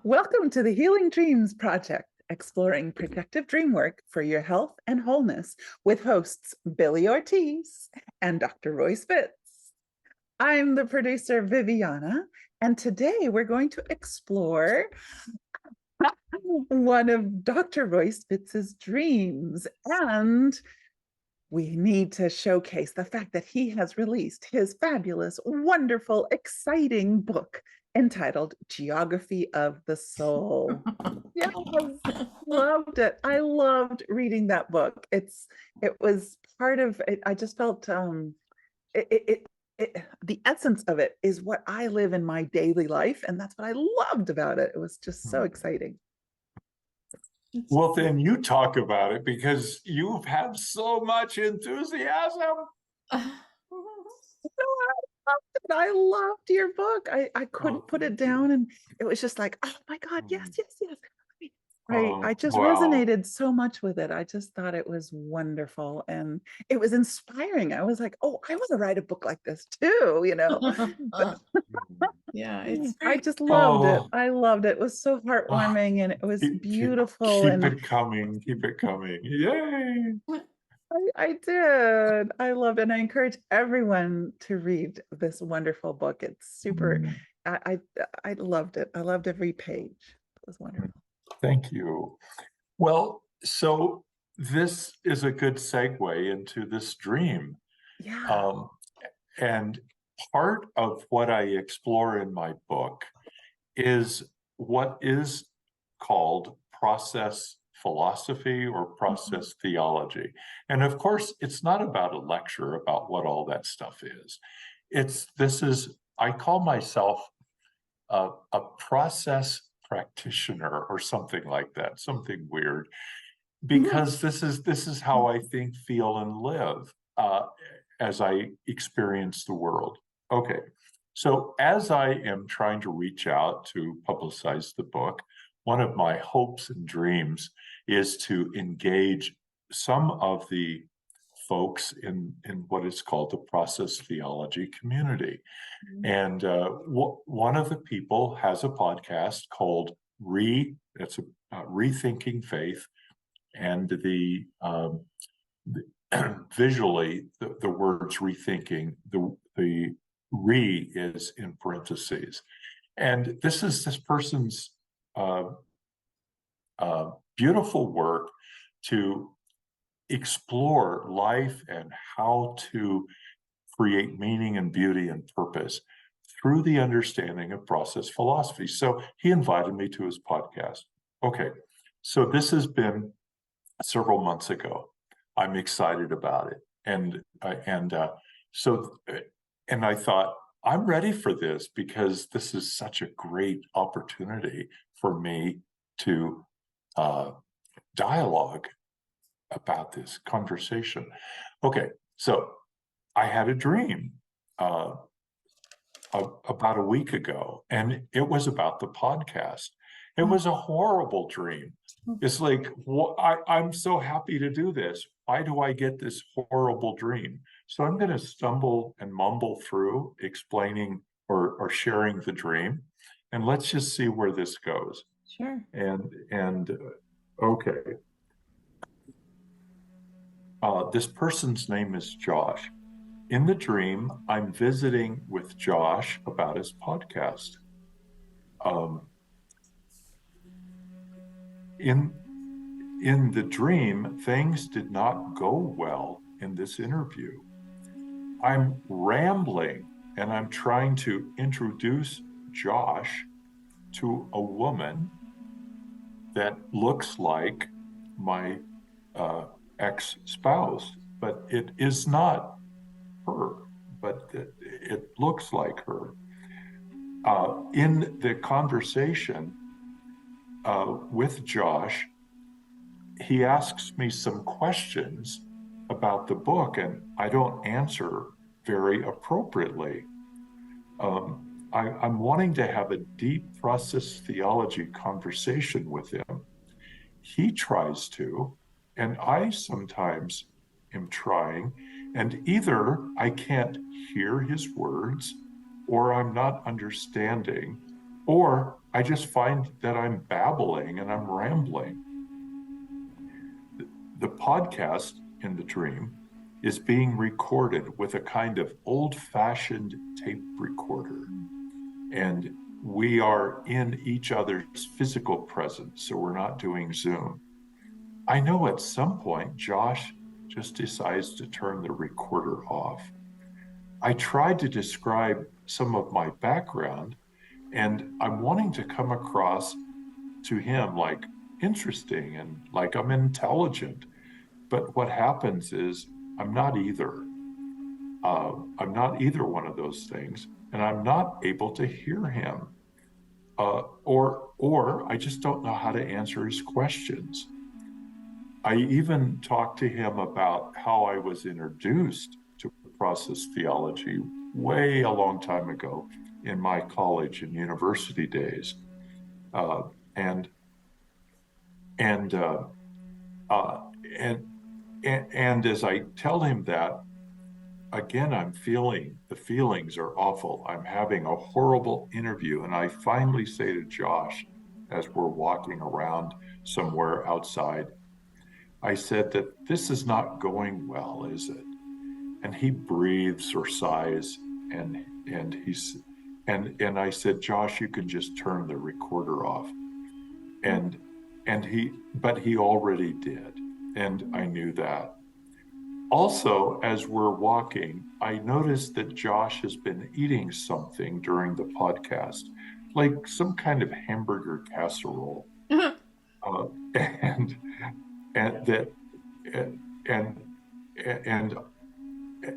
Welcome to the Healing Dreams Project, exploring projective dream work for your health and wholeness with hosts Billy Ortiz and Dr. Royce. I'm the producer, Viviana, and today we're going to explore one of Dr. Royce Fitz's dreams. And we need to showcase the fact that he has released his fabulous, wonderful, exciting book entitled Geography of the Soul. Yes, loved it. I loved reading that book. It was part of it. I just felt the essence of it is what I live in my daily life, and that's what I loved about it. It was just so exciting. Well, then you talk about it because you have so much enthusiasm. I loved your book. I couldn't put it down, and it was just like, oh my God, yes. I just resonated so much with it. I just thought it was wonderful, and it was inspiring. I was like, oh, I want to write a book like this too, Yeah, I just loved it. I loved it. It was so heartwarming, and it was beautiful. Keep it coming. Yay! I did. I loved it. And I encourage everyone to read this wonderful book. It's super. I loved it. I loved every page. It was wonderful. Thank you. Well, so this is a good segue into this dream. Yeah. And part of what I explore in my book is what is called process philosophy or process theology. And of course, it's not about a lecture about what all that stuff is. I call myself a process practitioner or something like that, something weird, because this is how I think, feel, and live as I experience the world. Okay, so as I am trying to reach out to publicize the book, one of my hopes and dreams is to engage some of the folks in what is called the process theology community. And one of the people has a podcast called Rethinking Faith, and visually the words rethinking, the re is in parentheses, and this is this person's beautiful work to explore life and how to create meaning and beauty and purpose through the understanding of process philosophy. So he invited me to his podcast. Okay, so this has been several months ago. I'm excited about it, and I thought, I'm ready for this because this is such a great opportunity for me to dialogue about this conversation. Okay, so I had a dream about a week ago, and it was about the podcast. It was a horrible dream. It's like, I'm so happy to do this. Why do I get this horrible dream? So I'm going to stumble and mumble through explaining or sharing the dream, and let's just see where this goes. Sure. And okay. This person's name is Josh. In the dream, I'm visiting with Josh about his podcast. In the dream, things did not go well in this interview. I'm rambling, and I'm trying to introduce Josh to a woman that looks like my ex-spouse, but it is not her, but it looks like her. In the conversation with Josh, he asks me some questions about the book, and I don't answer very appropriately. I'm wanting to have a deep process theology conversation with him. He tries to, and I sometimes am trying, and either I can't hear his words or I'm not understanding or I just find that I'm babbling and I'm rambling. The podcast in the dream is being recorded with a kind of old-fashioned tape recorder. And we are in each other's physical presence, so we're not doing Zoom. I know at some point Josh just decides to turn the recorder off. I tried to describe some of my background, and I'm wanting to come across to him like interesting and like I'm intelligent. But what happens is I'm not either. I'm not either one of those things, and I'm not able to hear him. Or I just don't know how to answer his questions. I even talked to him about how I was introduced to process theology way a long time ago in my college and university days, uh, and and uh, uh, and and as I tell him that, again, I'm feeling the feelings are awful. I'm having a horrible interview, and I finally say to Josh, as we're walking around somewhere outside, I said that this is not going well, is it? And he breathes or sighs, and he's and I said, Josh, you can just turn the recorder off. And but he already did, and I knew that. Also, as we're walking, I noticed that Josh has been eating something during the podcast, like some kind of hamburger casserole, uh, and and that and and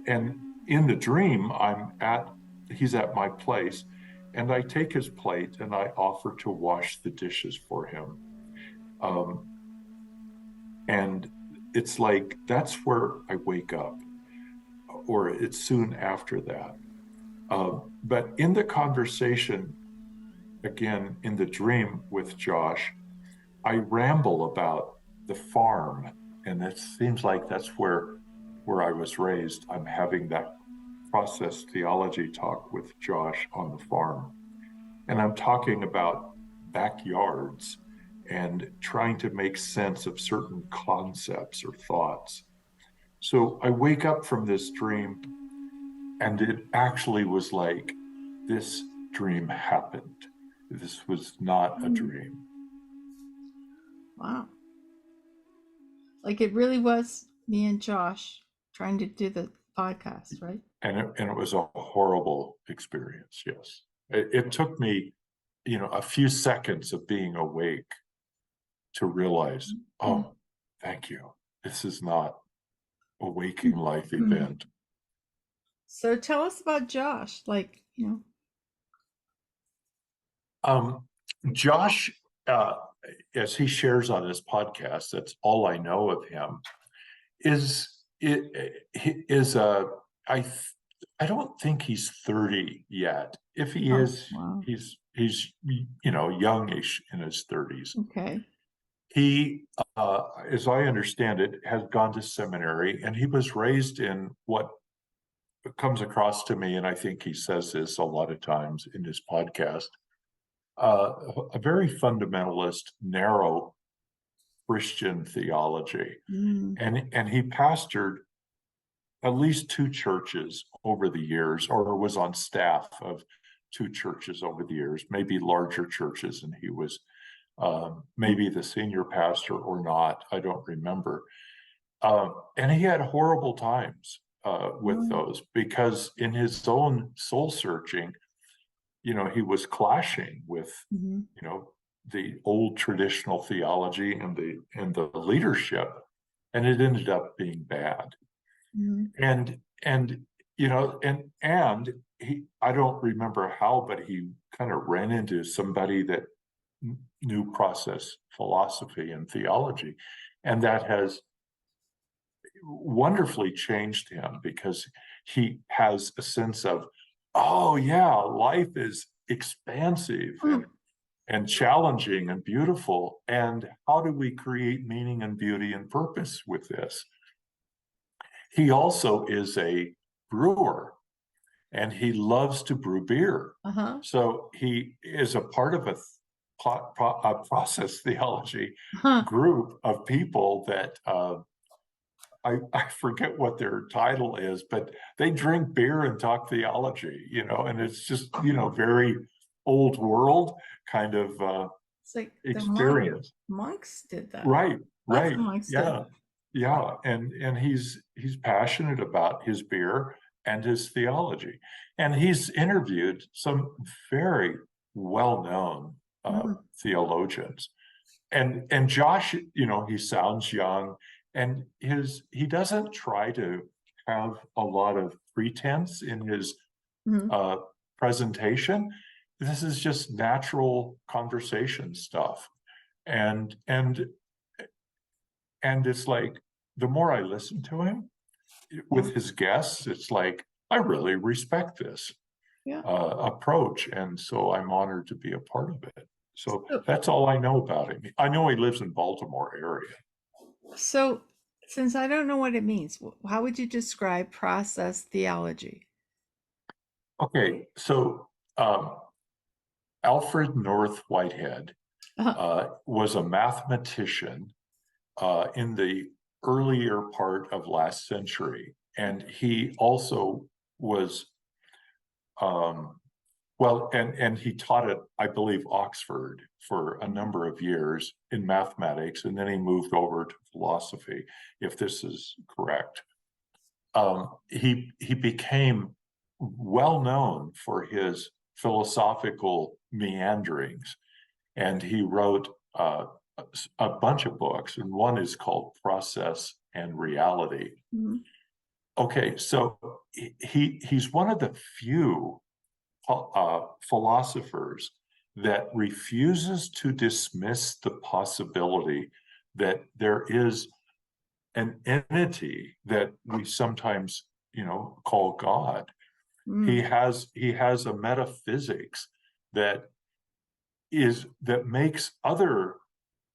and in the dream, he's at my place, and I take his plate and I offer to wash the dishes for him. Um, and it's like that's where I wake up, or it's soon after that. But in the conversation, again, in the dream with Josh, I ramble about the farm, and it seems like that's where I was raised. I'm having that process theology talk with Josh on the farm, and I'm talking about backyards and trying to make sense of certain concepts or thoughts. So I wake up from this dream, and it actually was like this dream happened. This was not a dream. Wow. Like it really was me and Josh trying to do the podcast, right? And it was a horrible experience. Yes. It took me, a few seconds of being awake to realize, oh, thank you. This is not a waking life event. So tell us about Josh. Josh, as he shares on his podcast, that's all I know of him. I don't think he's 30 yet. If he is, wow. he's youngish in his 30s. Okay. He, as I understand it, has gone to seminary, and he was raised in what comes across to me, and I think he says this a lot of times in his podcast, a very fundamentalist, narrow Christian theology. And he pastored at least two churches over the years, or was on staff of two churches over the years, maybe larger churches, and he was maybe the senior pastor or not, I don't remember. And he had horrible times with those, because in his own soul searching, he was clashing with, the old traditional theology and the leadership, and it ended up being bad. And he, I don't remember how, but he kind of ran into somebody that knew process philosophy and theology, and that has wonderfully changed him, because he has a sense of, oh yeah, life is expansive and challenging and beautiful, and how do we create meaning and beauty and purpose with this? He also is a brewer, and he loves to brew beer. Uh-huh. So he is a part of a process theology Huh. group of people that I forget what their title is, but they drink beer and talk theology, and it's just, very old world kind of It's like the experience. monks did that. Right, Lots right. of monks did Yeah. that. Yeah. And he's passionate about his beer and his theology. And he's interviewed some very well-known theologians. And Josh, he sounds young, and he doesn't try to have a lot of pretense in his Mhm. presentation. This is just natural conversation stuff. And it's like, the more I listen to him with his guests, it's like, I really respect this Yeah. approach. And so I'm honored to be a part of it. So So, that's all I know about him. I know he lives in Baltimore area. so since I don't know what it means, how would you describe process theology? Okay, so Alfred North Whitehead was a mathematician in the earlier part of last century. And he also was, and he taught at, I believe, Oxford for a number of years in mathematics, and then he moved over to philosophy, if this is correct. He became well known for his philosophical meanderings, and he wrote a bunch of books, and one is called Process and Reality. Mhm. Okay, so he's one of the few philosophers that refuses to dismiss the possibility that there is an entity that we sometimes, call God. He has a metaphysics that makes other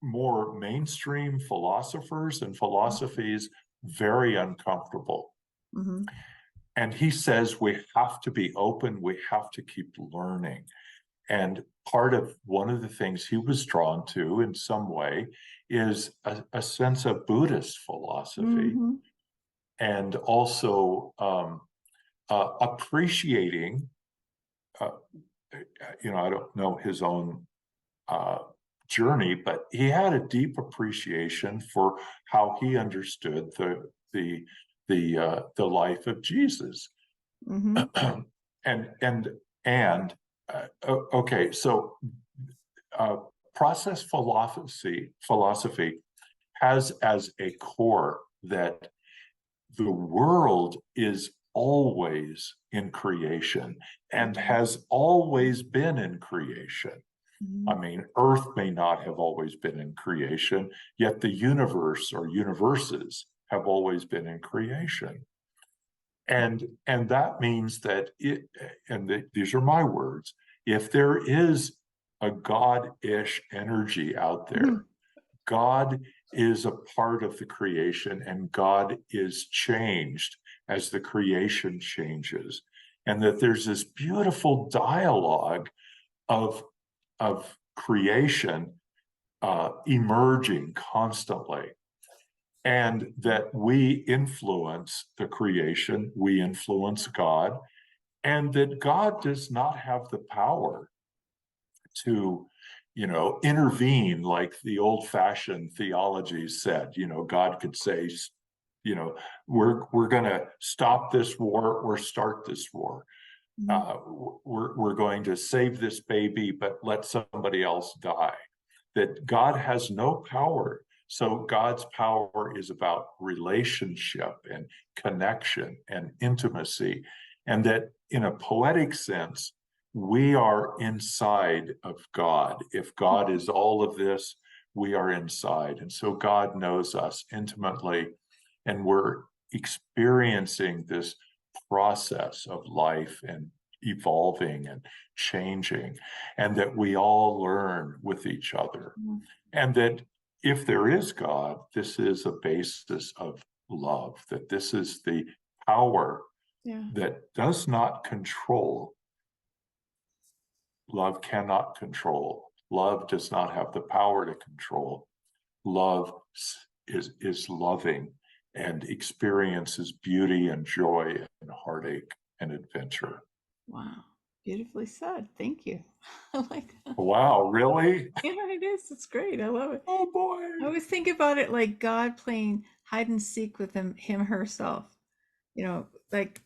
more mainstream philosophers and philosophies very uncomfortable. Mhm. And he says we have to be open, we have to keep learning. And one of the things he was drawn to in some way is a sense of Buddhist philosophy, Mhm. and also appreciating, I don't know his own journey, but he had a deep appreciation for how he understood the life of Jesus. Mhm. and okay, so process philosophy has as a core that the world is always in creation and has always been in creation. I Mhm. mean, Earth may not have always been in creation, yet the universe or universes have always been in creation. And that means that these are my words, if there is a God-ish energy out there, Mhm. God is a part of the creation, and God is changed as the creation changes. And that there's this beautiful dialogue of creation emerging constantly. And that we influence the creation, we influence God, and that God does not have the power to, intervene like the old-fashioned theologies said. God could say, we're going to stop this war or start this war. Mhm. We're going to save this baby, but let somebody else die. That God has no power. So God's power is about relationship and connection and intimacy. And that in a poetic sense, we are inside of God. If God is all of this, we are inside. And so God knows us intimately, and we're experiencing this process of life and evolving and changing, and that we all learn with each other. Mhm. And that if there is God, this is a basis of love, that this is the power Yeah. that does not control. Love cannot control. Love does not have the power to control. Love is loving and experiences beauty and joy and heartache and adventure. Wow. Beautifully said. Thank you. I like that. Wow, really? Yeah, it is. It's great. I love it. Oh boy. I always think about it like God playing hide and seek with him herself. You know, like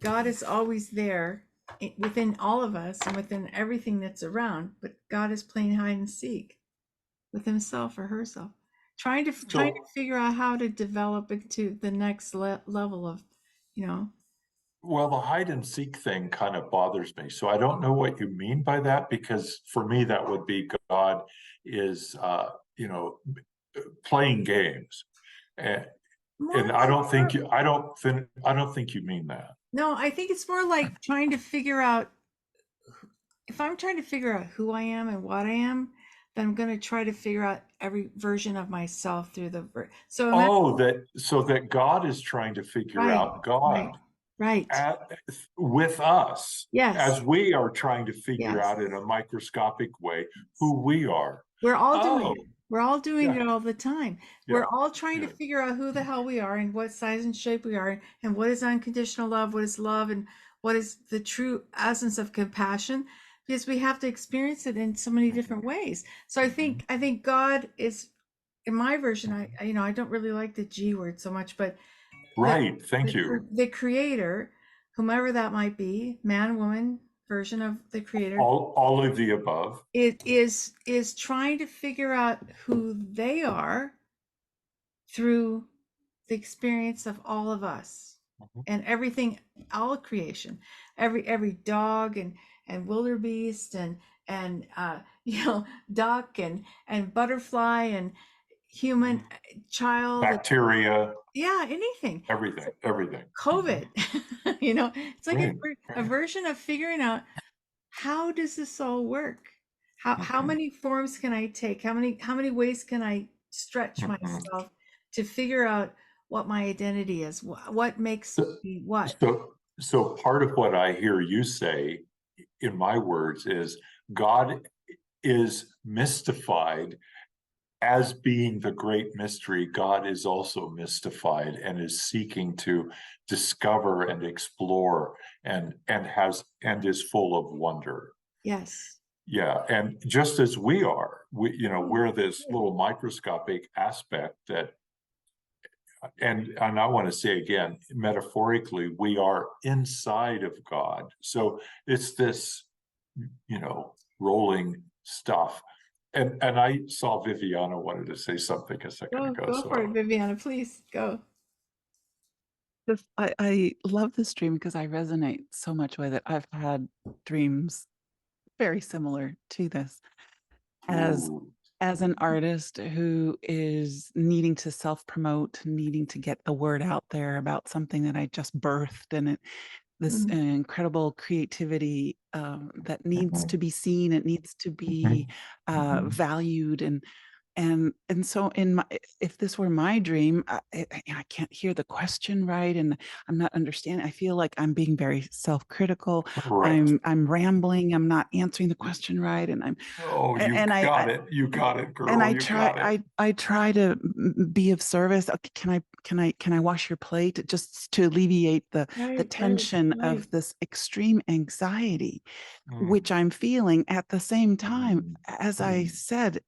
God is always there within all of us and within everything that's around, but God is playing hide and seek with himself or herself, trying to figure out how to develop it to the next level of, you know. Well, the hide and seek thing kind of bothers me. So I don't know what you mean by that, because for me, that would be God is, playing games. And, More I like don't think you mean that. no, I think it's more like trying to figure out, if I'm trying to figure out who I am and what I am, then I'm going to try to figure out every version of myself through the so that God is trying to figure right, out God right. with us, Yes. as we are trying to figure Yes. out in a microscopic way who we are. We're all doing Oh, it. We're all doing yeah. it all the time. Yeah. We're all trying to Yeah. figure out who the hell we are and what size and shape we are and what is unconditional love, what is love, and what is the true essence of compassion, because we have to experience it in so many different ways. So I think God is, in my version, I don't really like the G word so much, but Right. Thank you. the creator, whomever that might be, man, woman, version of the creator, All of the above. it is trying to figure out who they are through the experience of all of us and everything, all creation, every dog and wildebeest and duck and butterfly and human child, Bacteria, yeah, anything, everything. COVID. It's like Right. a version of figuring out, how does this all work? How many forms can I take? How many ways can I stretch myself to figure out what my identity is? What makes me what? So part of what I hear you say, in my words, is God is mystified. As being the great mystery, God is also mystified and is seeking to discover and explore and is full of wonder. Yes. Yeah, and just as we are, we're this little microscopic aspect that, and I want to say again, metaphorically, we are inside of God. So it's this, rolling stuff. And I saw Viviana wanted to say something a second ago. Go for it, Viviana, please go. I love this dream because I resonate so much with it. I've had dreams very similar to this. As an artist who is needing to self-promote, needing to get the word out there about something that I just birthed, and this incredible creativity that needs to be seen, it needs to be valued, and so if this were my dream, I can't hear the question right, and I'm not understanding. I feel like I'm being very self-critical. Right. I'm rambling. I'm not answering the question right, and You got it, girl. and I You got it. I try to be of service. Okay, can I wash your plate, just to alleviate the tension of this extreme anxiety, which I'm feeling at the same time. As I said,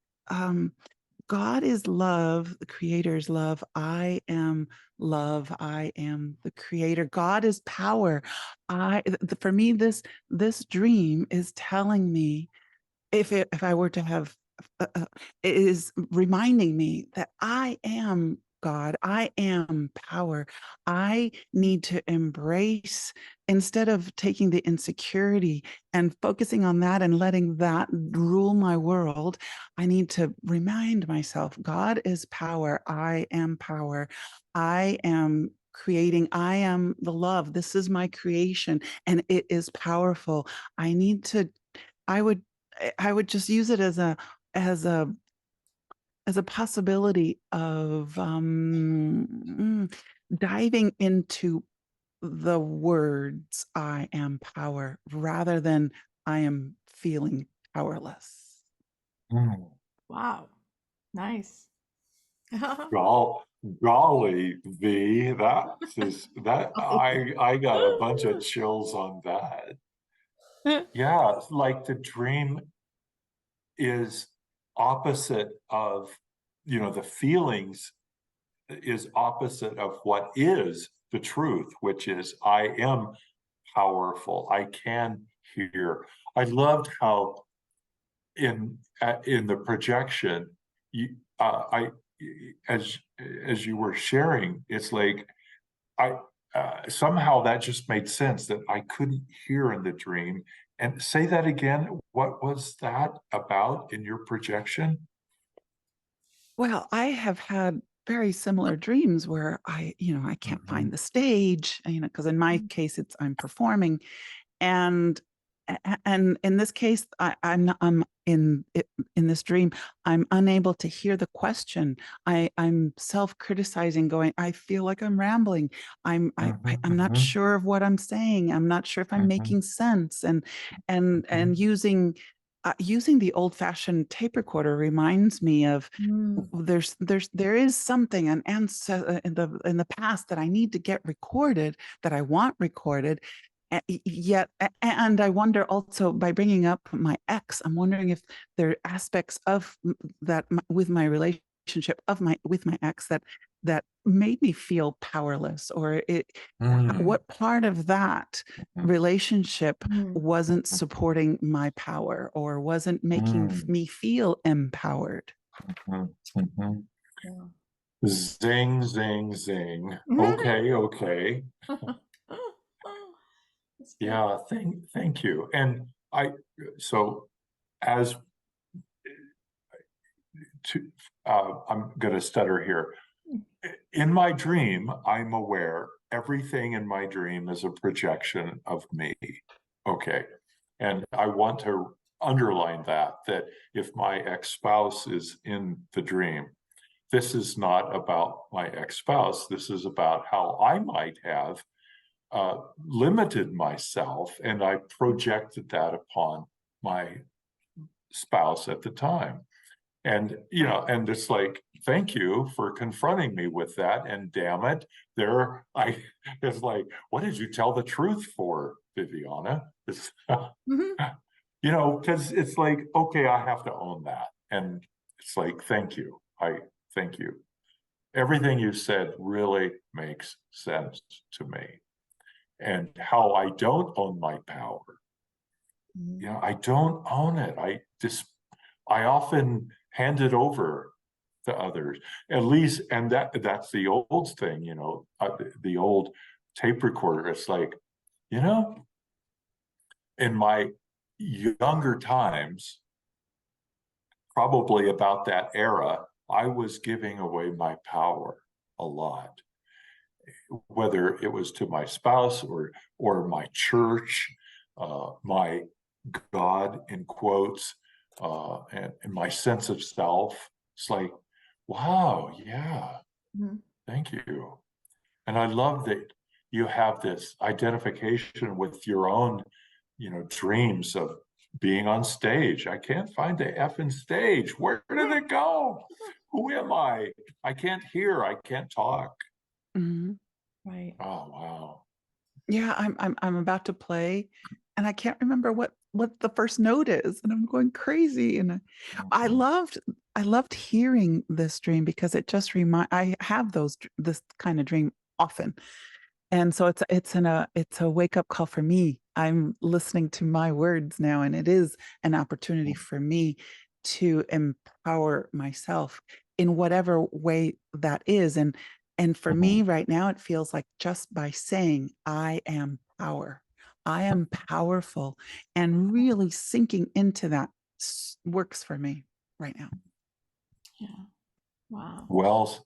God is love, the creator's love. I am love. I am the creator. God is power. For me, this dream is telling me, if I were to have, it is reminding me that I am God. I am power. I need to embrace, instead of taking the insecurity and focusing on that and letting that rule my world, I need to remind myself, God is power. I am power. I am creating. I am the love. This is my creation, and it is powerful. I need to, I would just use it as a possibility of diving into the words "I am power" rather than "I am feeling powerless." Mm. Wow. Nice. Golly, V, I got a bunch of chills on that. Yeah, like the dream is opposite of, the feelings is opposite of what is the truth, which is I am powerful. I can hear. I loved how in the projection, I as you were sharing, it's like I somehow that just made sense that I couldn't hear in the dream. And say that again. What was that about in your projection? Well, I have had very similar dreams where I can't find Mhm, the stage, because in my case, I'm performing, and and in this case, I'm not, in this dream, I'm unable to hear the question. I'm self-criticizing, going, I feel like I'm rambling. I'm not mhm, sure of what I'm saying. I'm not sure if I'm mhm, making sense, and mhm, using the old-fashioned tape recorder reminds me of Mm. there is something, an answer in the past that I need to get recorded, that I want recorded. And I wonder also, by bringing up my ex, I'm wondering if there are aspects of that with my relationship with my ex that made me feel powerless, or mm, what part of that mhm, relationship Mm. wasn't supporting my power or wasn't making mm, me feel empowered. mhm, mhm. Yeah. Zing, zing, zing. Okay, okay. That's good. Yeah, thank you. And so as to, I'm going to stutter here. In my dream, I'm aware everything in my dream is a projection of me. Okay. And I want to underline that if my ex-spouse is in the dream, this is not about my ex-spouse. This is about how I might have limited myself, and I projected that upon my spouse at the time. And it's like, thank you for confronting me with that. And damn it, it's like, what did you tell the truth for, Viviana? It's, Mhm. because it's like, okay, I have to own that. And it's like, thank you. Thank you. Everything you said really makes sense to me. And how I don't own my power. Mhm. I don't own it. I often hand it over to others, at least. And that's the old thing, the old tape recorder. It's like, you know, in my younger times, probably about that era, I was giving away my power a lot, whether it was to my spouse or my church, my God in quotes, and my sense of self. It's like, wow, yeah, Mhm. thank you. And I love that you have this identification with your own, dreams of being on stage. I can't find the effing stage. Where did it go? Who am I? I can't hear. I can't talk. Mhm. Right. Oh, wow. Yeah, I'm about to play, and I can't remember what the first note is, and I'm going crazy. And I Mhm, loved I loved hearing this dream because it just I have this kind of dream often, and so it's a wake up call for me. I'm listening to my words now, and it is an opportunity for me to empower myself in whatever way that is. And for mhm, me right now, it feels like just by saying, I am power, I am powerful, and really sinking into that works for me right now. Yeah. Wow. Well,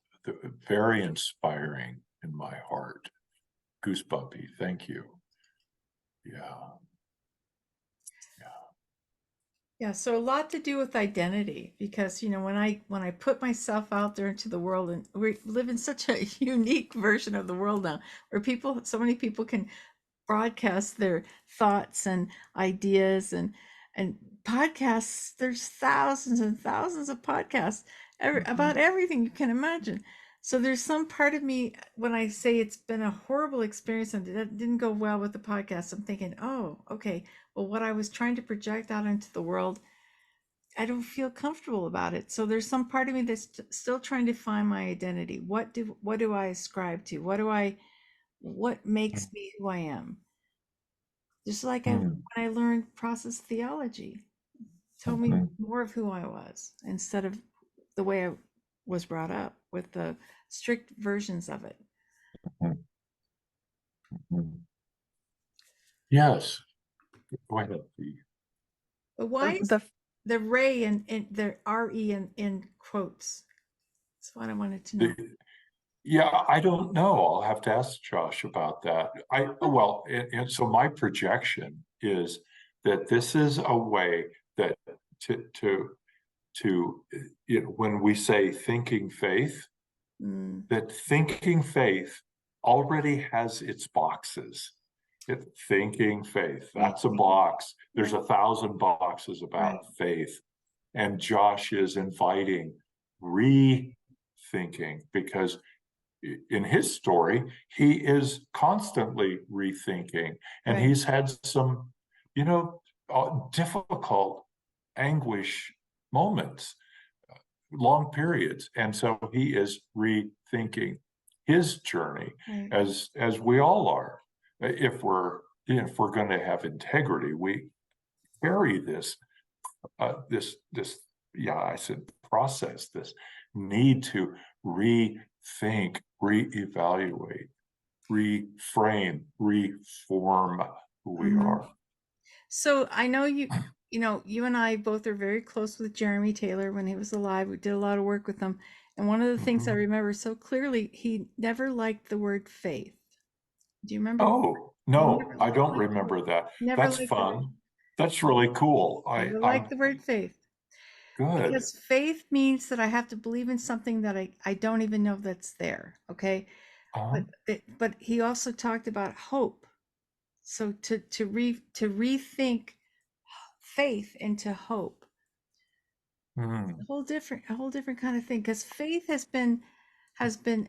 very inspiring in my heart. Goosebumpy. Thank you. Yeah. Yeah. Yeah, so a lot to do with identity because when I put myself out there into the world, and we live in such a unique version of the world now where so many people can broadcast their thoughts and ideas and podcasts. There's thousands and thousands of podcasts about everything you can imagine. So there's some part of me when I say it's been a horrible experience and that didn't go well with the podcast, I'm thinking, oh, okay, well, what I was trying to project out into the world, I don't feel comfortable about it. So there's some part of me that's still trying to find my identity. What do I ascribe to? What makes me who I am? Just like when I learned process theology, it told me more of who I was instead of the way I was brought up with the strict versions of it. Yes. Go ahead. But why is the Ray and the RE in quotes? That's what I wanted to know. Yeah, I don't know. I'll have to ask Josh about that. Well, and so my projection is that this is a way that when we say thinking faith, that thinking faith already has its boxes. Thinking faith, that's a box. There's 1,000 boxes about faith. And Josh is inviting rethinking because in his story, he is constantly rethinking, and he's had some, difficult anguish moments, long periods. And so he is rethinking his journey as we all are. If we're going to have integrity, we carry this I said process, this need to rethink, reevaluate, reframe, reform who we are. So I know you and I both are very close with Jeremy Taylor when he was alive. We did a lot of work with him. And one of the things I remember so clearly, he never liked the word faith. Do you remember? Oh, no, I don't remember that. That's fun. That's really cool. I like the word faith. Good. Because faith means that I have to believe in something that I don't even know that's there. Okay. But he also talked about hope. So to rethink faith into hope. A whole different kind of thing. Because faith has been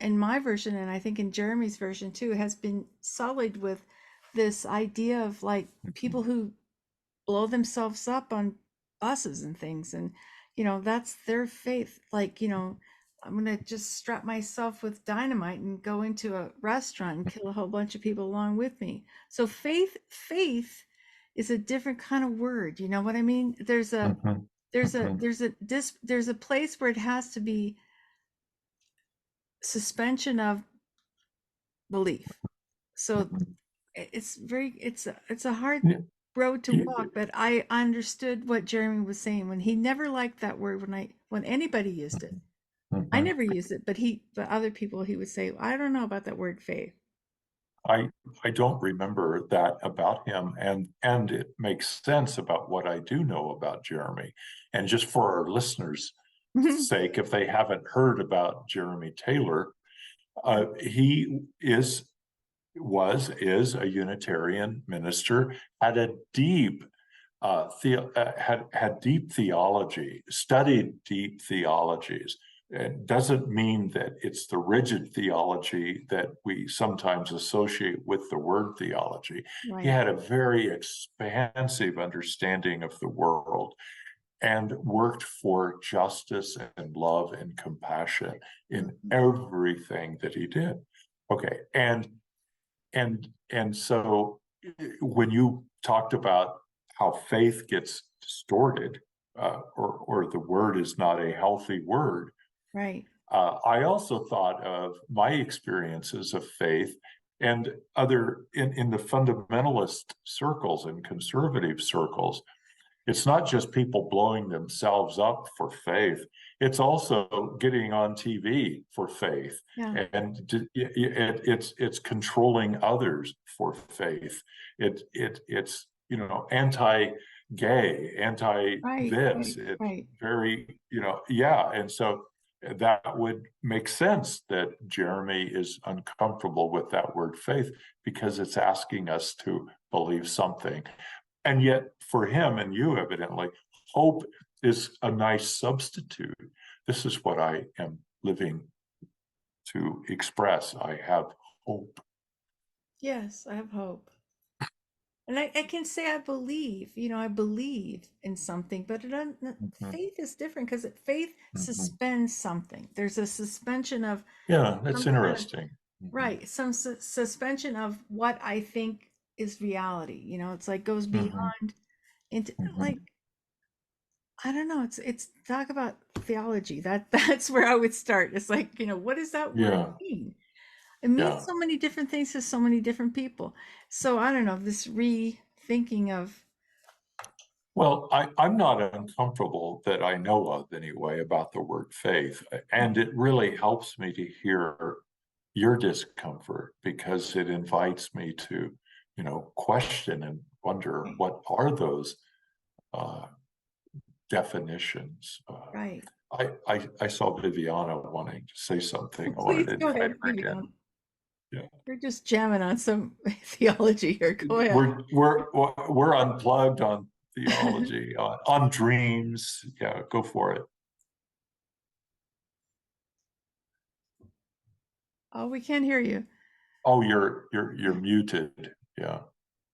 in my version, and I think in Jeremy's version too, has been sullied with this idea of like people who blow themselves up on buses and things, and that's their faith. Like, I'm gonna just strap myself with dynamite and go into a restaurant and kill a whole bunch of people along with me. So faith is a different kind of word. You know what I mean? There's a place where it has to be suspension of belief. So it's a hard road to walk, but I understood what Jeremy was saying when he never liked that word when anybody used it. I never used it, but other people, he would say, I don't know about that word faith. I don't remember that about him, and it makes sense about what I do know about Jeremy. And just for our listeners' sake, if they haven't heard about Jeremy Taylor, he is a Unitarian minister, had a deep had deep theology, studied deep theologies. It doesn't mean that it's the rigid theology that we sometimes associate with the word theology. He had a very expansive understanding of the world and worked for justice and love and compassion in everything that he did. Okay, and so when you talked about how faith gets distorted, or the word is not a healthy word, right? I also thought of my experiences of faith and other in the fundamentalist circles and conservative circles. It's not just people blowing themselves up for faith. It's also getting on TV for faith, and it's controlling others for faith. It's gay, anti Right, this. right, It's right. very, yeah. And so that would make sense that Jeremy is uncomfortable with that word faith because it's asking us to believe something. And yet, for him and you, evidently, hope is a nice substitute. This is what I am living to express. I have hope. Yes, I have hope. And I can say I believe, I believe in something, but Mhm, faith is different because faith mhm. suspends something. There's a suspension of Yeah, that's some kind of, interesting. Mhm, right, some suspension of what I think is reality. It's like goes mhm, beyond into like, mhm. I don't know. It's talk about theology. That's where I would start. It's like, what does that word Yeah, mean? It means yeah. so many different things to so many different people. So I don't know, this rethinking of, Well, I'm not uncomfortable that I know of anyway about the word faith. And right, it really helps me to hear your discomfort because it invites me to, question and wonder right, what are those uh, definitions. right. I saw Viviana wanting to say something. I wanted Please to go invite ahead, her again. Viviana. Yeah. We're just jamming on some theology here. Go ahead. We're unplugged on theology, on dreams. Yeah, go for it. Oh, we can't hear you. Oh, you're muted. Yeah,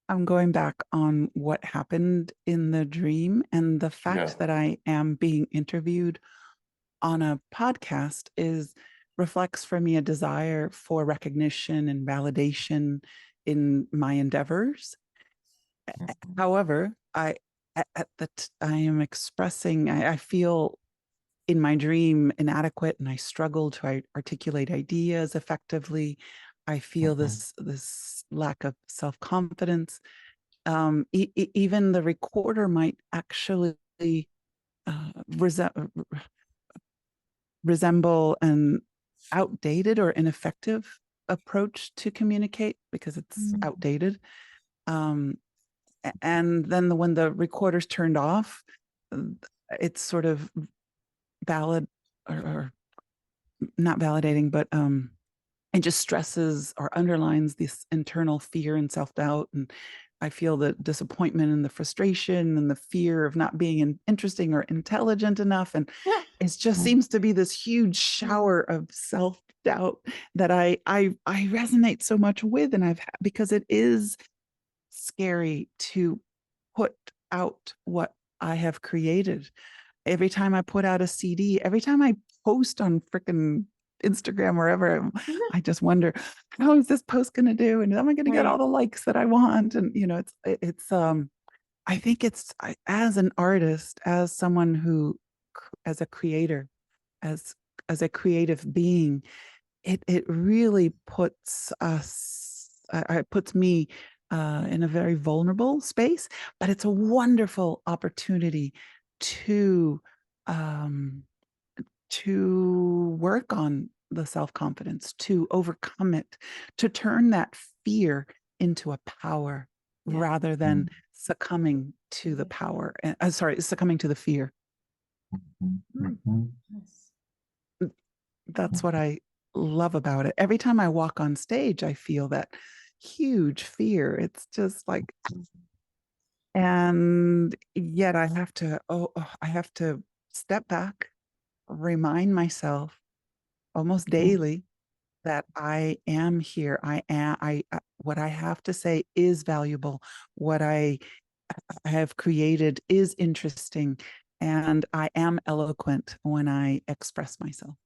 I'm going back on what happened in the dream, and the yeah. fact that I am being interviewed on a podcast is reflects for me a desire for recognition and validation in my endeavors. Mhm, However, I am expressing, I feel in my dream inadequate, and I struggle to articulate ideas effectively. I feel mhm, this lack of self-confidence. Even the recorder might actually uh, resemble an outdated or ineffective approach to communicate because it's Mhm. outdated. Um, and then when the recorder's turned off, it's sort of valid or not validating, but it just stresses or underlines this internal fear and self-doubt. And I feel the disappointment and the frustration and the fear of not being interesting or intelligent enough. And it just mhm, seems to be this huge shower of self-doubt that I resonate so much with. And because it is scary to put out what I have created. Every time I put out a CD, every time I post on freaking Instagram, wherever, I just wonder, how is this post going to do? And am I going to get all Right. the likes that I want? And, I think as an artist, as someone as a creator, as, as a creative being, it really puts me in a very vulnerable space, but it's a wonderful opportunity to um, to work on the self-confidence, to overcome it, to turn that fear into a power Yeah. rather than mhm, succumbing to the power. Succumbing to the fear. mhm, Mm. mhm, Yes. That's what I love about it. Every time I walk on stage, I feel that huge fear. It's just like, and yet I have to step back, remind myself almost mhm, daily that I am here. What I have to say is valuable. What I have created is interesting, and I am eloquent when I express myself.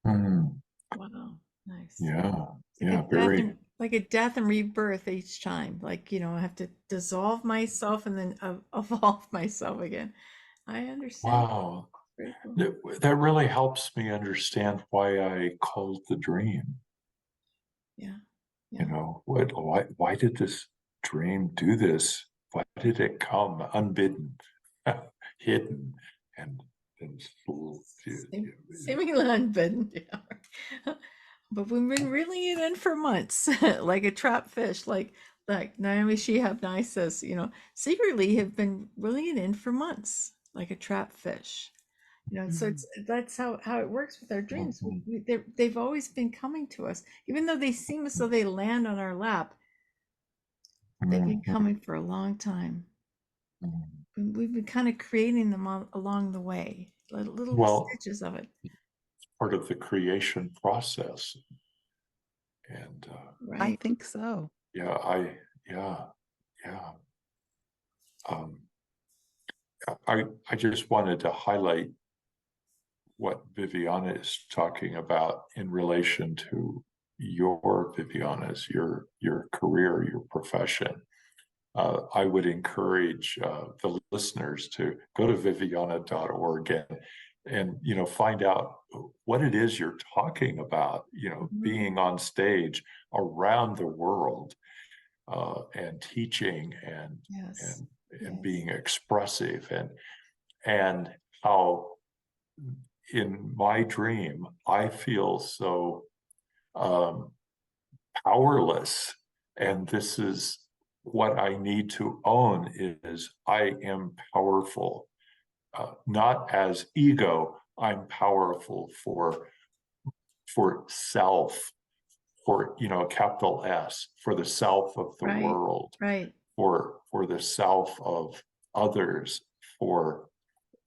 mhm. Wow. Nice. Yeah, It's yeah, very. like a death and rebirth each time. Like, I have to dissolve myself and then evolve myself again. I understand. Wow. Very cool. That really helps me understand why I called the dream. Yeah. Yeah. Why did this dream do this? Why did it come unbidden, hidden, and and Seemingly unbidden. Yeah. But we've been reeling it in for months, like a trapped fish. Like, like Naomi Shihab Nye says, secretly have been reeling it in for months, like a trapped fish. So that's how it works with our dreams. They've always been coming to us, even though they seem as though they land on our lap. They've been coming for a long time. We've been kind of creating them along the way, little Well, stitches of it. part of the creation process. And I Right. think so. yeah. I just wanted to highlight what Viviana is talking about in relation to Viviana's, your career, your profession. I would encourage the listeners to go to viviana.org and find out what it is you're talking about, being on stage around the world and teaching and Yes. being expressive and how in my dream I feel so powerless, and this is what I need to own is I am powerful, not as ego. I'm powerful for self, for capital S, for the self of the world, Right. for the self of others, for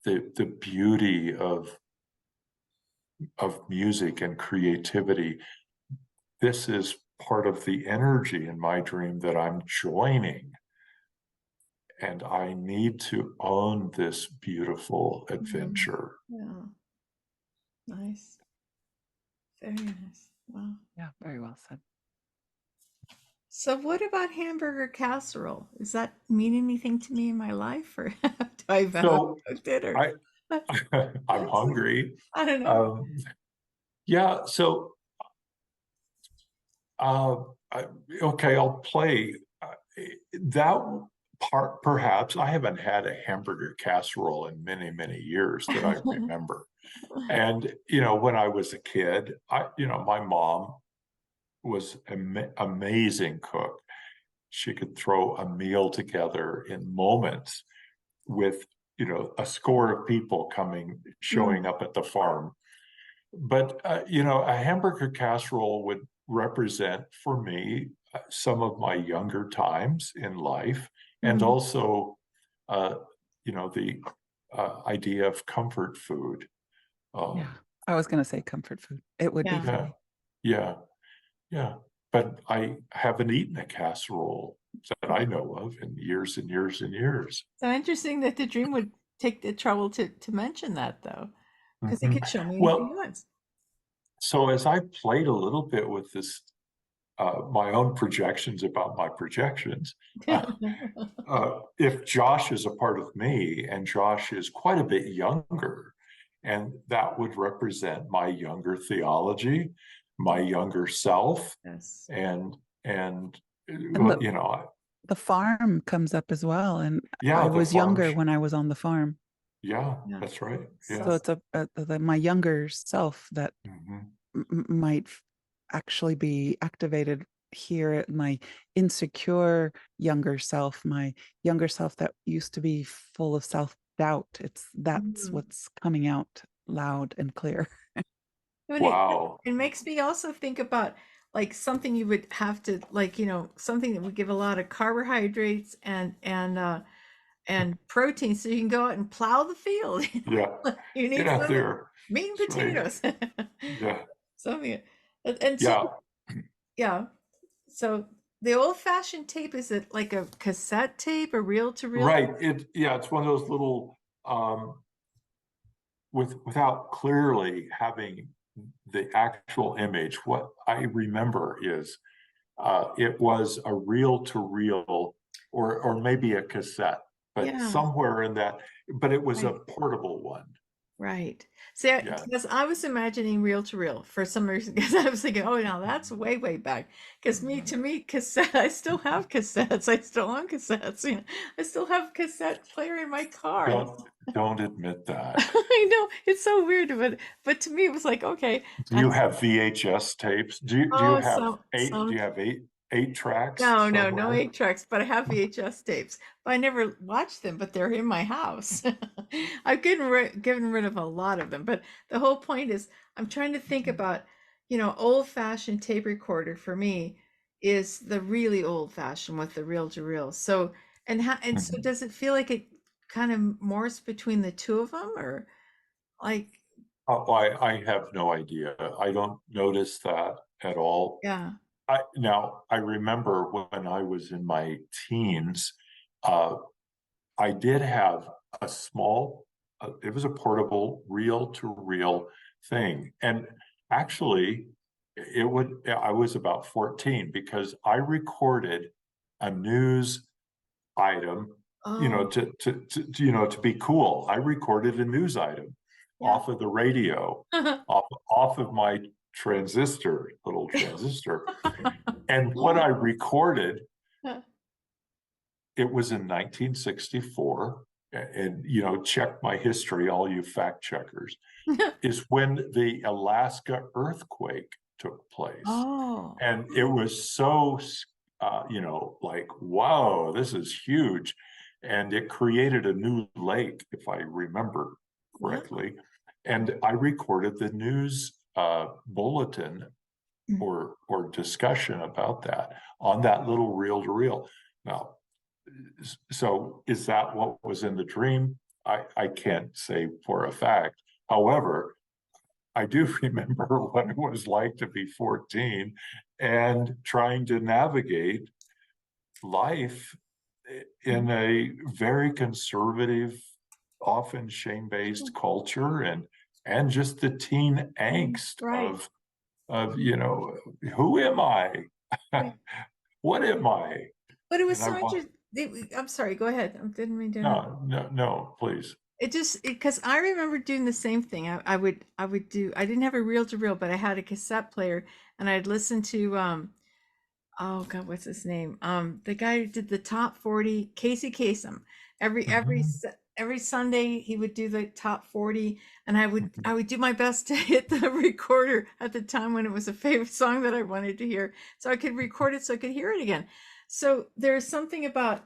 the beauty of music and creativity. This is part of the energy in my dream that I'm joining. And I need to own this beautiful adventure. Yeah. Nice. Very nice. Wow. Yeah, very well said. So what about hamburger casserole? Does that mean anything to me in my life, or do I value it? Or I'm hungry. I don't know. Yeah, so okay, I'll play that part. Perhaps I haven't had a hamburger casserole in many, many years that I remember. And when I was a kid, my mom was an amazing cook. She could throw a meal together in moments with a score of people showing up at the farm. But a hamburger casserole would represent for me some of my younger times in life, and also the idea of comfort food. Yeah, I was going to say comfort food. It would be for me. Yeah. But I haven't eaten a casserole that I know of in years and years and years. So interesting that the dream would take the trouble to mention that, though, because it could show me anything he wants. So as I played a little bit with this, my own projections about my projections, if Josh is a part of me, and Josh is quite a bit younger, and that would represent my younger theology, my younger self, and the farm comes up as well, and yeah, I was younger when I was on the farm. Yeah, that's right. So it's my younger self that might actually be activated here. My insecure younger self, my younger self that used to be full of self-doubt. That's what's coming out loud and clear. Wow. It makes me also think about like something you would have to something that would give a lot of carbohydrates and protein, so you can go out and plow the field. Yeah. You need out there. Mean potatoes. Right. Yeah. Something. And yeah. So the old-fashioned tape, is it like a cassette tape, a reel-to-reel? Right. It's one of those little without clearly having the actual image. What I remember is it was a reel-to-reel or maybe a cassette, but somewhere in that, but it was a portable one. Right. See, because I was imagining reel-to-reel for some reason, because I was thinking, oh, now that's way, way back. Because to me, cassette, I still have cassettes. I still own cassettes. I still have a cassette player in my car. Don't admit that. I know, it's so weird, but to me, it was like, okay. Do you have VHS tapes? Do you have eight? Do you have 8 tracks No, no somewhere. 8 tracks, but I have VHS tapes. But I never watched them, but they're in my house. I've given rid of a lot of them, but the whole point is I'm trying to think about, old-fashioned tape recorder for me is the really old-fashioned with the reel-to-reel. So, and so Mhm. does it feel like it kind of morphs between the two of them, or like, Oh, I have no idea. I don't notice that at all. yeah. I remember when I was in my teens, uh, I did have a small, it was a portable reel-to-reel thing. And actually, I was about 14 because I recorded a news item, Oh, to be cool. I recorded a news item yeah. off of the radio, off of my little transistor. And what I recorded, it was in 1964, and check my history, all you fact checkers, is when the Alaska earthquake took place. Oh, And it was so, like, wow, this is huge. And it created a new lake, if I remember wow. correctly. And I recorded the news bulletin or discussion about that on that little reel to reel. Now, so is that what was in the dream? I can't say for a fact. However, I do remember what it was like to be 14 and trying to navigate life in a very conservative, often shame-based culture, and just the teen angst Right, of who am I? right. What am I? But it was And I so want interesting. I'm sorry, go ahead. I didn't mean to interrupt. no, please. It just because I remember doing the same thing. I would do. I didn't have a reel to reel, but I had a cassette player, and I'd listen to oh God, what's his name? The guy who did the top 40, Casey Kasem. Mhm. Every Sunday he would do the top 40, and I would Mhm. I would do my best to hit the recorder at the time when it was a favorite song that I wanted to hear, so I could record it so I could hear it again. So there's something about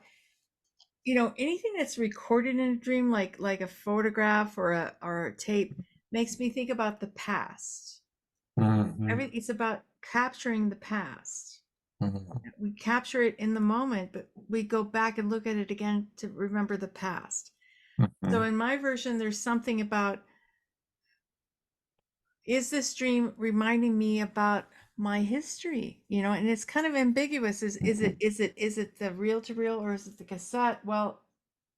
anything that's recorded in a dream, like a photograph or a tape, makes me think about the past. Mhm. It's about capturing the past. Mhm. We capture it in the moment, but we go back and look at it again to remember the past. So Mhm. in my version, there's something about, is this dream reminding me about my history? And it's kind of ambiguous. Is it the reel to reel, or is it the cassette? Well,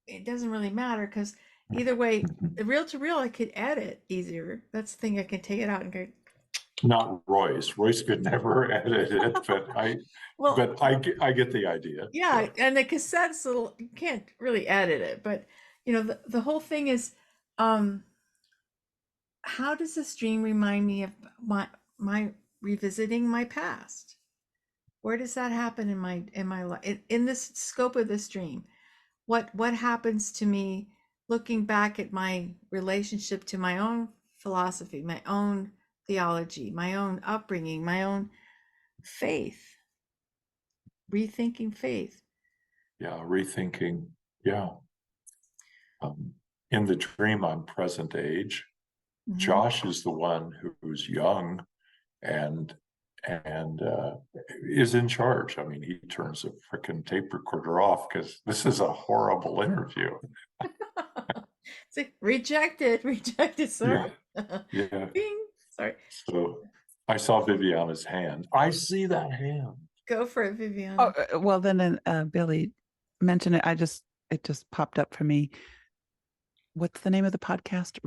it doesn't really matter, because either way, Mhm. the reel to reel I could edit easier. That's the thing, I can take it out and go. Not Royce. Royce could never edit it, Well, I get the idea. yeah, Yeah. and the cassette's a little, you can't really edit it, but the whole thing is, um how does this dream remind me of my revisiting my past? Where does that happen in my life, in this scope of this dream? What happens to me looking back at my relationship to my own philosophy, my own theology, my own upbringing, my own faith, rethinking faith? Yeah. Rethinking. Yeah. In the dream, I'm present age. Mhm. Josh is the one who's young and and is in charge. I mean, he turns the frickin' tape recorder off because this is a horrible interview. It's like, rejected, rejected. Yeah. Sorry. Yeah. Bing. Sorry. So I saw Viviana's hand. I see that hand. Go for it, Oh, Viviana. well, then Billy mentioned it. It just popped up for me. What's the name of the podcast?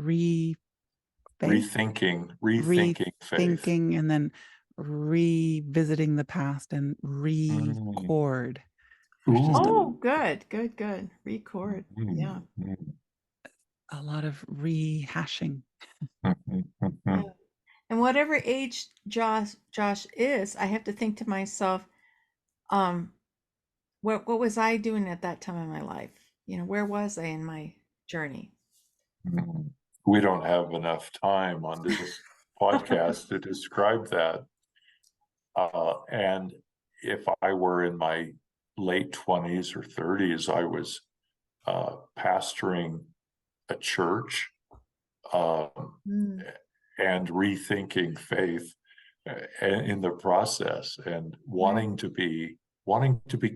Faith? Rethinking faith. Rethinking, and then revisiting the past and Mm. record. There's just Ooh. Oh, good, good, good. Record. Yeah. Mm, mm, a lot of rehashing. mm, mm, mm, Yeah. mm. And whatever age Josh is, I have to think to myself, um, what was I doing at that time in my life? Where was I in my journey? Mm. We don't have enough time on this podcast to describe that. And if I were in my late 20s or 30s, I was pastoring a church Mm. and rethinking faith in the process, and wanting to be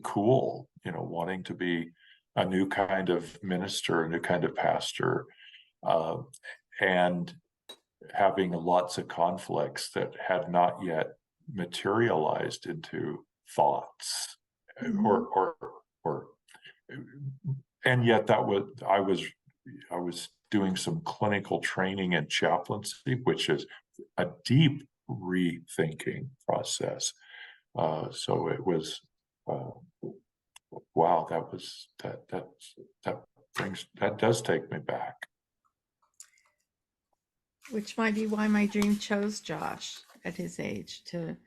cool, wanting to be a new kind of minister, a new kind of pastor, and having lots of conflicts that had not yet materialized into thoughts, Mhm. or and yet I was doing some clinical training in chaplaincy, which is a deep rethinking process. So it was, uh, wow, that does take me back. Which might be why my dream chose Josh at his age to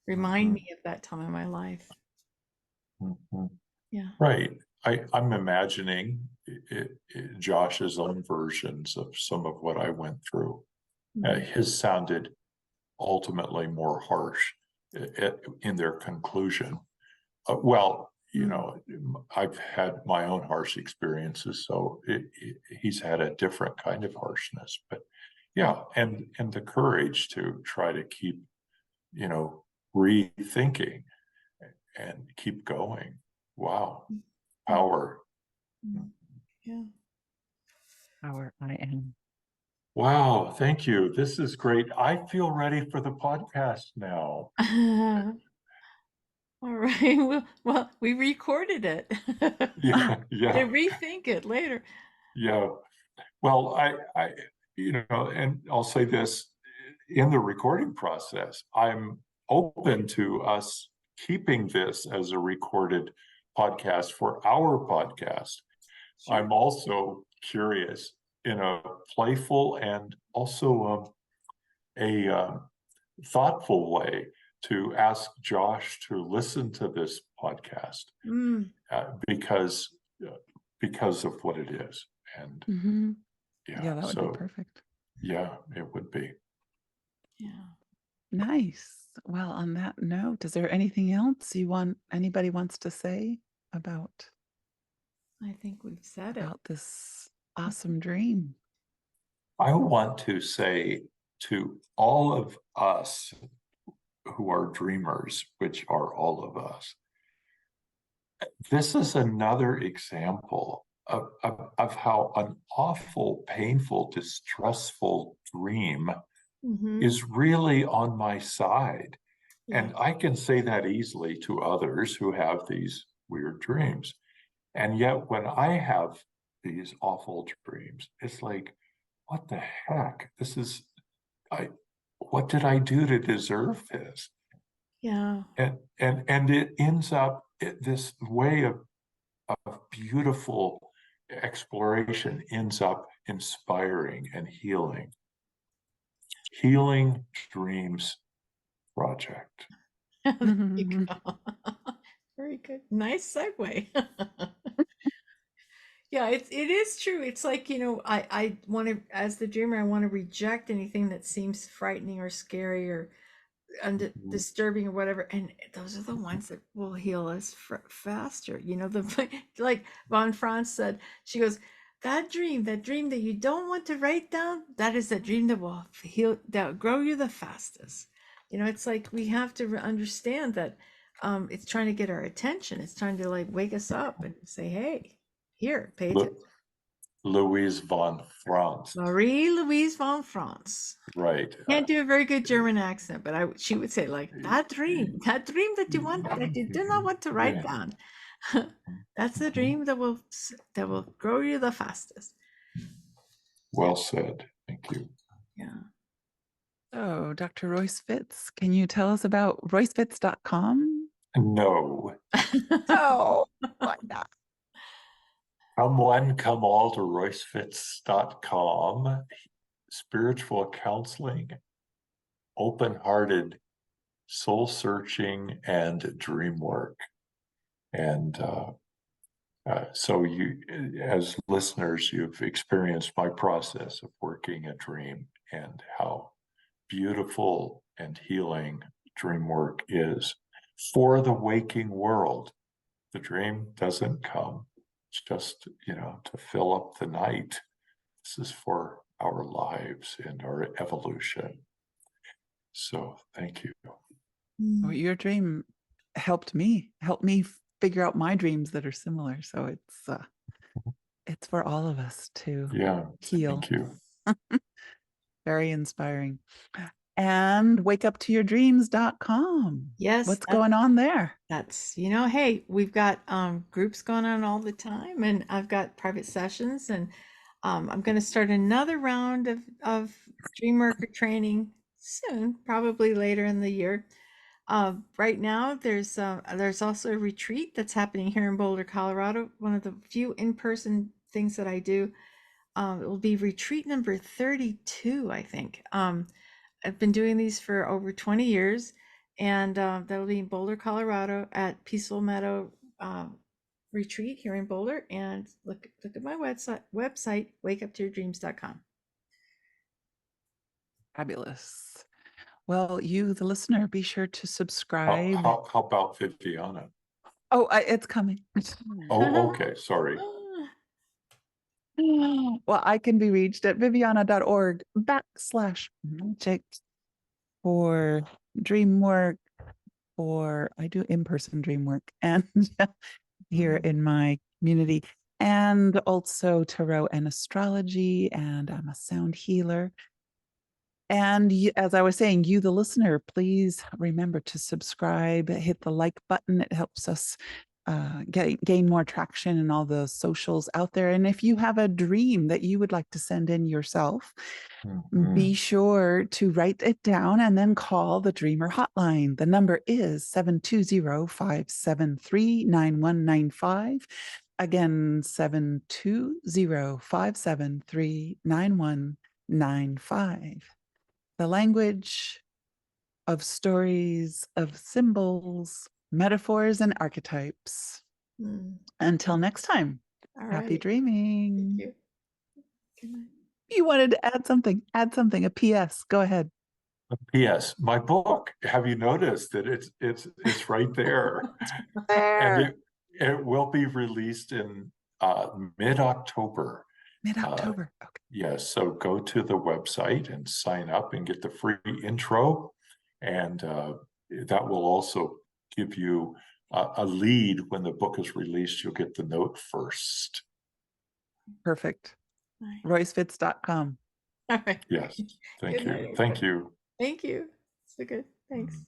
remind me of that time in my life. Mhm. Yeah. Right. I'm imagining Josh's own versions of some of what I went through. Mhm. His sounded ultimately more harsh in their conclusion. Well, I've had my own harsh experiences, so he's had a different kind of harshness. But yeah, and the courage to try to keep, rethinking and keep going. Wow, power. Mhm. Yeah. Power I am. Wow, thank you. This is great. I feel ready for the podcast now. All right. Well, we recorded it. Yeah, yeah, And rethink it later. yeah. Well, and I'll say this, in the recording process, I'm open to us keeping this as a recorded podcast for our podcast. Sure. I'm also curious in a playful and also a thoughtful way to ask Josh to listen to this podcast Mm. because of what it is. And Mhm. yeah, Yeah, that would be so perfect. yeah, it would be. Yeah. Nice. Well, on that note, is there anything else anybody wants to say about I think we've said it. this awesome dream? I want to say to all of us who are dreamers, which are all of us, this is another example of how an awful, painful, distressful dream Mm-hmm. is really on my side. Yeah. And I can say that easily to others who have these weird dreams. And yet, when I have these awful dreams, it's like, what the heck? What did I do to deserve this? Yeah. And it ends up this way of beautiful exploration ends up inspiring and healing. Healing Dreams Project. There you go. Very good. Nice segue. Yeah, it is true. It's like, I want to, as the dreamer, I want to reject anything that seems frightening or scary or disturbing or whatever. And those are the ones that will heal us faster. Like Von Franz said, she goes, that dream that you don't want to write down, that is the dream that will heal, that will grow you the fastest. It's like we have to understand that it's trying to get our attention. It's trying to like wake us up and say, hey, here, pay attention. Louise von Franz. Marie-Louise von Franz. Right. Can't do a very good German accent, but she would say like that dream that you do not want to write down. That's the dream that will grow you the fastest. Well said. Thank you. Yeah. So, Dr. Royce Fitz, can you tell us about roycefitz.com? No. Oh, why not? Come one, come all to roycefitz.com. Spiritual counseling, open-hearted soul searching, and dream work. And so you, as listeners, you've experienced my process of working a dream and how beautiful and healing dream work is. for the waking world. The dream doesn't come. It's just, to fill up the night. This is for our lives and our evolution. So thank you. Oh, your dream helped me figure out my dreams that are similar. So it's for all of us to heal. Thank you. Very inspiring. And wakeuptoyourdreams.com. Yes. What's going on there? That's, hey, we've got groups going on all the time, and I've got private sessions, and I'm going to start another round of dreamworker training soon, probably later in the year. Right now, there's also a retreat that's happening here in Boulder, Colorado. One of the few in-person things that I do. It will be retreat number 32, I think. I've been doing these for over 20 years, and that'll be in Boulder, Colorado at Peaceful Meadow Retreat here in Boulder. And look at my website, wakeuptoyourdreams.com. Fabulous. Well, you, the listener, be sure to subscribe. How about Viviana? Oh, it's coming. Oh, okay. Sorry. Well, I can be reached at viviana.org/magic for dream work, or I do in-person dream work and here in my community, and also tarot and astrology, and I'm a sound healer. And as I was saying, you, the listener, please remember to subscribe, hit the like button. It helps us gain more traction in all the socials out there. And if you have a dream that you would like to send in yourself, be sure to write it down and then call the Dreamer Hotline. The number is 720-573-9195. Again, 720-573-9195. The language of stories, of symbols, metaphors, and archetypes. Until next time, happy dreaming. Thank you. Good night. You wanted to add something, a PS. Go ahead. A PS. My book. Have you noticed that it's right there? And it will be released in mid-October. Mid-October. Okay. Yes, so go to the website and sign up and get the free intro, and that will also give you a lead when the book is released. You'll get the note first. Perfect. Nice. RoyceFitz.com. All right. Yes, thank Good you. night. Thank you. Thank you. So good. Thanks.